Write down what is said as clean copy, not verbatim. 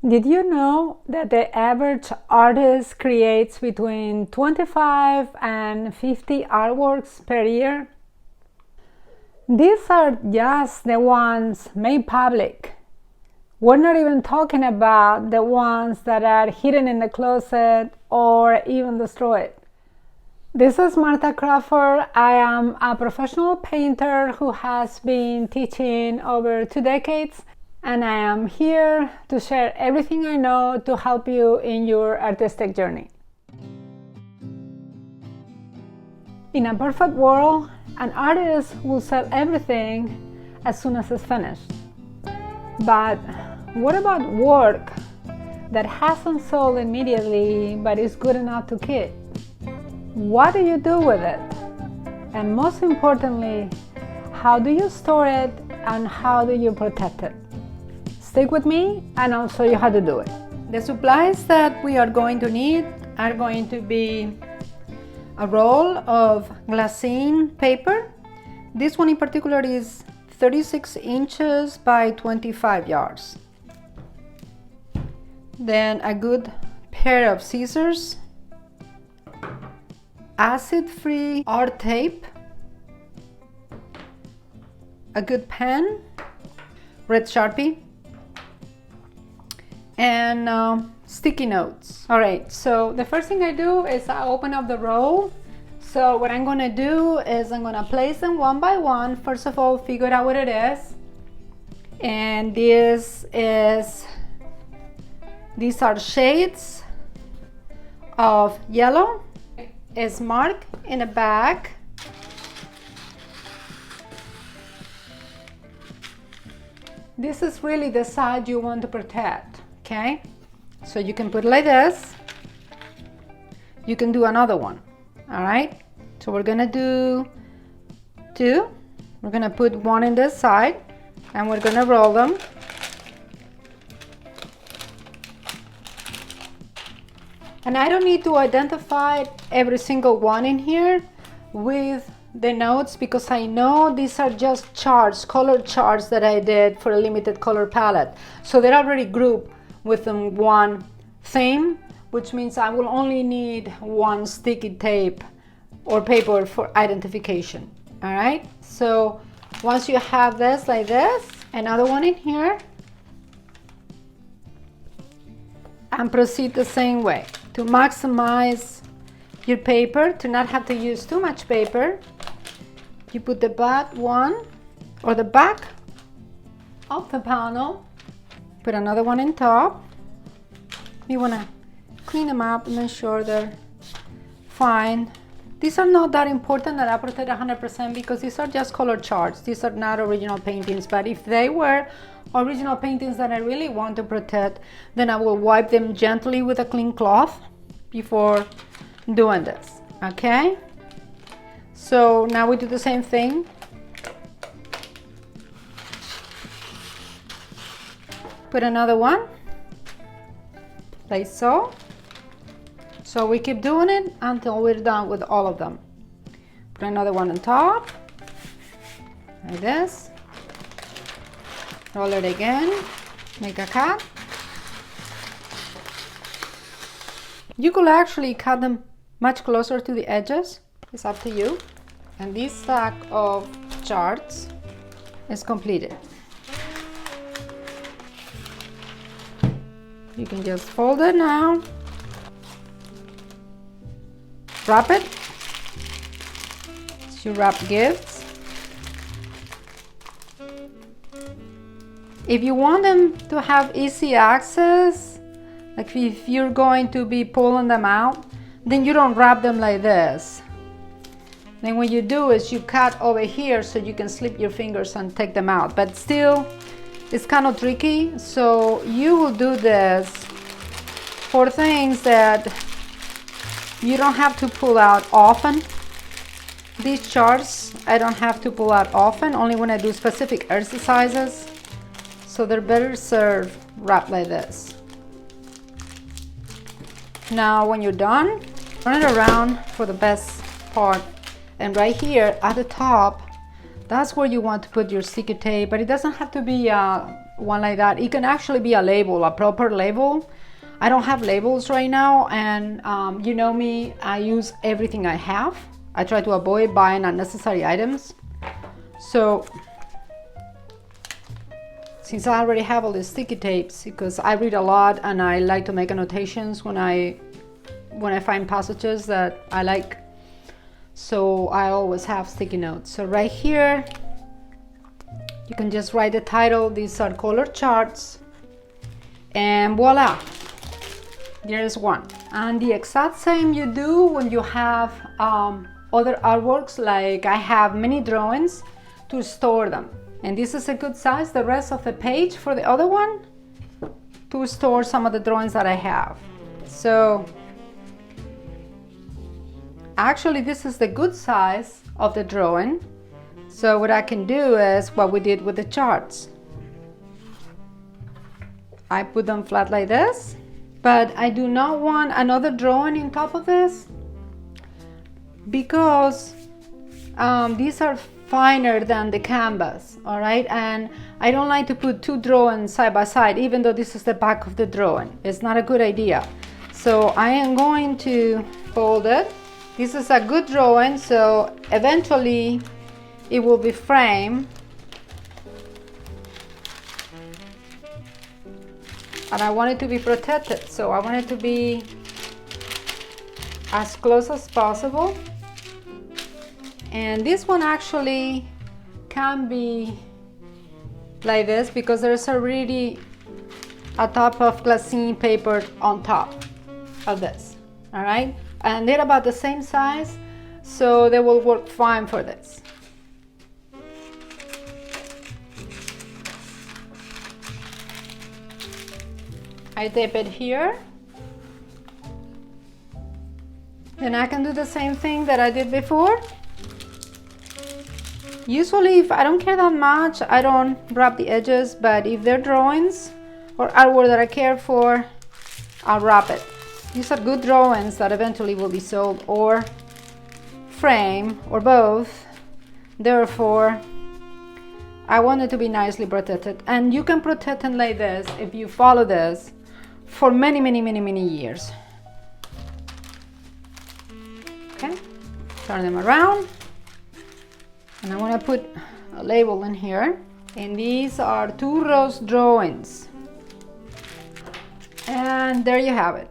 Did you know that the average artist creates between 25 and 50 artworks per year? These are just the ones made public. We're not even talking about the ones that are hidden in the closet or even destroyed. This is Marta Crawford. I am a professional painter who has been teaching over 2 decades, and I am here to share everything I know to help you in your artistic journey. In a perfect world, an artist will sell everything as soon as it's finished. But what about work that hasn't sold immediately but is good enough to keep? What do you do with it? And most importantly, how do you store it and how do you protect it? Stick with me and I'll show you how to do it. The supplies that we are going to need are going to be a roll of glassine paper. This one in particular is 36 inches by 25 yards. Then a good pair of scissors, acid-free art tape, a good pen, red Sharpie, and sticky notes. All right, so the first thing I do is I open up the roll. So what I'm gonna do is I'm gonna place them one by one. First of all, figure out what it is. And these are shades of yellow. It's marked in the back. This is really the side you want to protect, okay? So you can put it like this. You can do another one, all right? So we're gonna do two. We're gonna put one in this side and we're gonna roll them. And I don't need to identify every single one in here with the notes because I know these are just charts, color charts that I did for a limited color palette. So they're already grouped within one theme, which means I will only need one sticky tape or paper for identification. All right, so once you have this like this, another one in here, and proceed the same way to maximize your paper, to not have to use too much paper. You put the back one or the back of the panel, put another one in top. You want to clean them up and make sure they're fine. These are not that important that I protect 100% because these are just color charts. These are not original paintings, but if they were original paintings that I really want to protect, then I will wipe them gently with a clean cloth before doing this, okay? So now we do the same thing. Put another one, like so. So we keep doing it until we're done with all of them. Put another one on top, like this. Roll it again, make a cut. You could actually cut them much closer to the edges. It's up to you. And this stack of charts is completed. You can just fold it now. Wrap it. You wrap gifts. If you want them to have easy access, like if you're going to be pulling them out, then you don't wrap them like this. Then what you do is you cut over here so you can slip your fingers and take them out. But still, it's kind of tricky. So you will do this for things that you don't have to pull out often. These charts, I don't have to pull out often, only when I do specific exercises. So they're better served wrapped like this. Now when you're done, turn it around for the best part. And right here at the top, that's where you want to put your sticky tape, but it doesn't have to be a one like that. It can actually be a label, a proper label. I don't have labels right now, and you know me, I use everything I have. I try to avoid buying unnecessary items. So since I already have all the sticky tapes, because I read a lot and I like to make annotations when I find passages that I like, so I always have sticky notes. So right here you can just write the title. These are color charts, and voila, there's one. And the exact same you do when you have other artworks. Like I have many drawings to store them, and this is a good size, the rest of the page for the other one, to store some of the drawings that I have. So actually this is the good size of the drawing. So what I can do is what we did with the charts. I put them flat like this, but I do not want another drawing on top of this, because these are finer than the canvas, all right? And I don't like to put two drawings side by side, even though this is the back of the drawing. It's not a good idea. So I am going to fold it. This is a good drawing, so eventually it will be framed. And I want it to be protected, so I want it to be as close as possible. And this one actually can be like this, because there's already a top of glassine paper on top of this, all right? And they're about the same size, so they will work fine for this. I tape it here. Then I can do the same thing that I did before. Usually if I don't care that much, I don't wrap the edges, but if they're drawings or artwork that I care for, I'll wrap it. These are good drawings that eventually will be sold or framed or both. Therefore, I want it to be nicely protected. And you can protect them like this if you follow this for many, many, many, many years. Okay, turn them around. And I want to put a label in here. And these are 2 rose drawings. And there you have it.